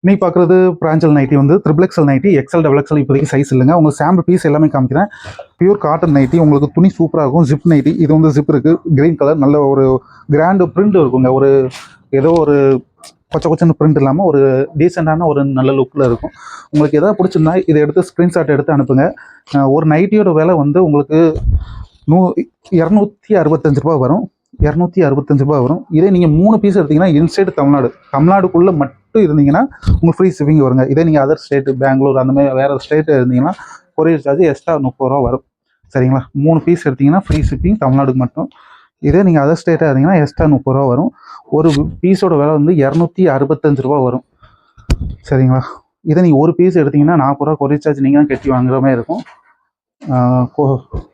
இன்னைக்கு பார்க்குறது பிராஞ்சல் நைட்டி வந்து triple XL nighty, XL double XL இப்போதைக்கு சைஸ் இல்லைங்க. உங்களுக்கு சாம்பிள் பீஸ் எல்லாமே காமிக்கிறேன். பியூர் காட்டன் நைட்டி, உங்களுக்கு துணி சூப்பராக இருக்கும். ஜிப் நைட்டி, இது வந்து ஜிப் இருக்குது, கிரீன் கலர், நல்ல ஒரு கிராண்டு பிரிண்ட் இருக்குங்க. ஒரு ஏதோ ஒரு கொச்சன்னு பிரிண்ட் இல்லாமல் ஒரு டீசெண்டான ஒரு நல்ல லுக்கில் இருக்கும். உங்களுக்கு எதாவது பிடிச்சிருந்தா இதை எடுத்து ஸ்க்ரீன்ஷாட் எடுத்து அனுப்புங்க. ஒரு நைட்டியோட விலை வந்து உங்களுக்கு 265 ரூபா வரும். 265 ரூபா வரும். இதே நீங்கள் 3 பீஸ் எடுத்தீங்கன்னா இன்சைடு தமிழ்நாடுக்குள்ளே மட்டும் இருந்தீங்கன்னா உங்களுக்கு ஃப்ரீ ஷிப்பிங் வருங்க. இதே நீங்கள் அதர் ஸ்டேட்டு பெங்களூர் அந்த மாதிரி வேறு ஸ்டேட்டு இருந்தீங்கன்னா கொரியர் சார்ஜ் எக்ஸ்ட்ரா 30 ரூபா வரும். சரிங்களா? 3 பீஸ் எடுத்தீங்கன்னா ஃப்ரீ ஷிப்பிங் தமிழ்நாடுக்கு மட்டும். இதே நீங்கள் அதர் ஸ்டேட்டாக இருந்தீங்கன்னா எக்ஸ்ட்ரா 30 ரூபா வரும். ஒரு பீஸோட விலை வந்து 265 ரூபா வரும். சரிங்களா? இதே நீங்கள் ஒரு பீஸ் எடுத்தீங்கன்னா 40 ரூபா கொரியர் சார்ஜ் நீங்கள் தான் கட்டி வாங்குற மாதிரி இருக்கும்.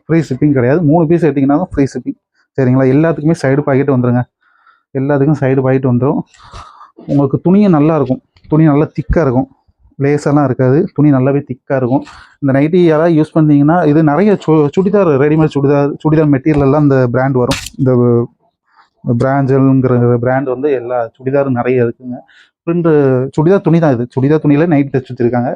ஃப்ரீ ஷிப்பிங் கிடையாது. 3 பீஸ் எடுத்திங்கன்னா தான் ஃப்ரீ ஷிப்பிங். சரிங்களா? எல்லாத்துக்குமே சைடு பாக்கெட் வந்துடுங்க. எல்லாத்துக்கும் சைடு பாக்கெட் வந்துடும். உங்களுக்கு துணியும் நல்லாயிருக்கும். துணி நல்லா திக்காக இருக்கும், லேஸெல்லாம் இருக்காது. துணி நல்லாவே திக்காக இருக்கும். இந்த நைட்டி யாராவது யூஸ் பண்ணிங்கன்னா இது நிறைய சுடிதார், ரெடிமேட் சுடிதார் மெட்டீரியல்லாம் இந்த பிராண்ட் வரும். இந்த பிராஞ்சல்ங்கிற பிராண்ட் வந்து எல்லா சுடிதாரும் நிறைய இருக்குங்க. பிரிண்ட் சுடிதார் துணி தான். இது சுடிதார் துணியில் நைட்டி தைச்சு வச்சுருக்காங்க.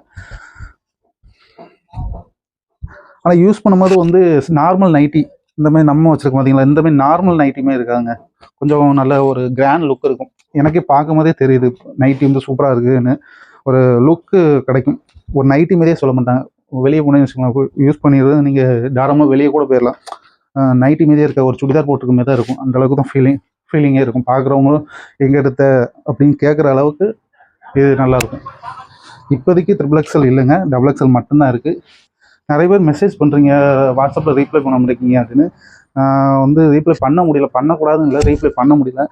ஆனால் யூஸ் பண்ணும்போது வந்து நார்மல் நைட்டி இந்த மாதிரி நம்ம வச்சுருக்கோம் பார்த்தீங்களா, இந்த மாதிரி நார்மல் நைட்டியுமே இருக்காங்க. கொஞ்சம் நல்ல ஒரு கிராண்ட் லுக் இருக்கும். எனக்கே பார்க்கும் போதே தெரியுது நைட்டி வந்து சூப்பராக இருக்குதுன்னு. ஒரு லுக்கு கிடைக்கும். ஒரு நைட்டி மாதிரியே சொல்ல மாட்டாங்க. வெளியே போனேன்னு வச்சுக்கோங்க, யூஸ் பண்ணிடுறது நீங்கள் தாராளமாக வெளியே கூட போயிடலாம். நைட்டி மாதிரியே இருக்க ஒரு சுடிதார் போட்டுருக்க மாதிரி தான் இருக்கும். அந்தளவுக்கு தான் ஃபீலிங்கே இருக்கும். பார்க்குறவங்களும் எங்கே எடுத்த அப்படின்னு கேட்குற அளவுக்கு இது நல்லாயிருக்கும். இப்போதைக்கு ட்ரிபிள் எக்ஸல் இல்லைங்க, டபுள் எக்ஸல் மட்டும்தான் இருக்குது. நிறைய பேர் மெசேஜ் பண்ணுறீங்க, வாட்ஸ்அப்பில் ரீப்ளை பண்ண முடியுங்க அப்படின்னு. வந்து ரீப்ளை பண்ண முடியல, பண்ணக்கூடாதுன்னு இல்லை, ரீப்ளை பண்ண முடியல.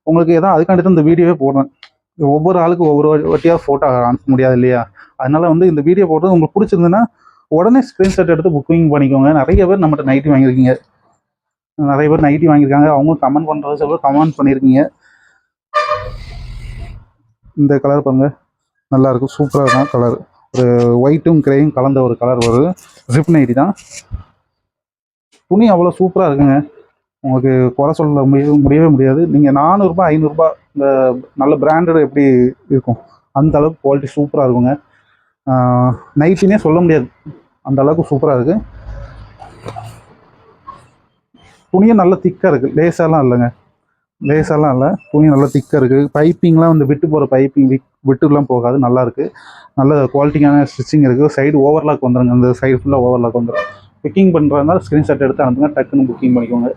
உங்களுக்கு ஏதாவது அதுக்காண்டி தான் இந்த வீடியோவே போடுறேன். ஒவ்வொரு ஆளுக்கும் ஒவ்வொரு வாட்டியாக ஃபோட்டோ அனுப்ப முடியாது இல்லையா? அதனால் வந்து இந்த வீடியோ போடுறது உங்களுக்கு பிடிச்சிருந்துன்னா உடனே ஸ்க்ரீன்ஷாட் எடுத்து புக்கிங் பண்ணிக்கோங்க. நிறைய பேர் நம்மகிட்ட நைட்டி வாங்கியிருக்கீங்க, நிறைய பேர் நைட்டி வாங்கியிருக்காங்க. அவங்களும் கமெண்ட் பண்ணுறது சொல்ல கமெண்ட் பண்ணியிருக்கீங்க. இந்த கலர் பாருங்கள், நல்லாயிருக்கும், சூப்பராக இருக்கும் கலர். ஒரு ஒயிட்டும் கிரேயும் கலந்த ஒரு கலர் வருது. ஜிப் நைட்டி தான். துணி அவ்வளோ சூப்பராக இருக்குங்க. உங்களுக்கு குறை சொல்ல முடியவே முடியாது. நீங்கள் 400 500 இந்த நல்ல பிராண்டட் எப்படி இருக்கும் அந்த அளவுக்கு குவாலிட்டி சூப்பராக இருக்குங்க. நைட்டினே சொல்ல முடியாது, அந்த அளவுக்கு சூப்பராக இருக்குது. துணியும் நல்லா திக்காக இருக்குது, லேஸாலாம் இல்லைங்க, லேஸாலாம் இல்லை. துணி நல்லா திக்காக இருக்குது. பைப்பிங்லாம் வந்து விட்டு போகிற பைப்பிங் விட்டுலாம் போகாது, நல்லாயிருக்கு. நல்ல குவாலிட்டியான ஸ்டிச்சிங் இருக்குது. சைடு ஓவர்லாக் வந்துடுங்க, அந்த சைடு ஃபுல்லாக ஓவர்லாக் வந்துடும். புக்கிங் பண்ணுறதுனால ஸ்க்ரீன்ஷாட் எடுத்து அனுப்புங்க, டக்குன்னு புக்கிங் பண்ணிக்கோங்க.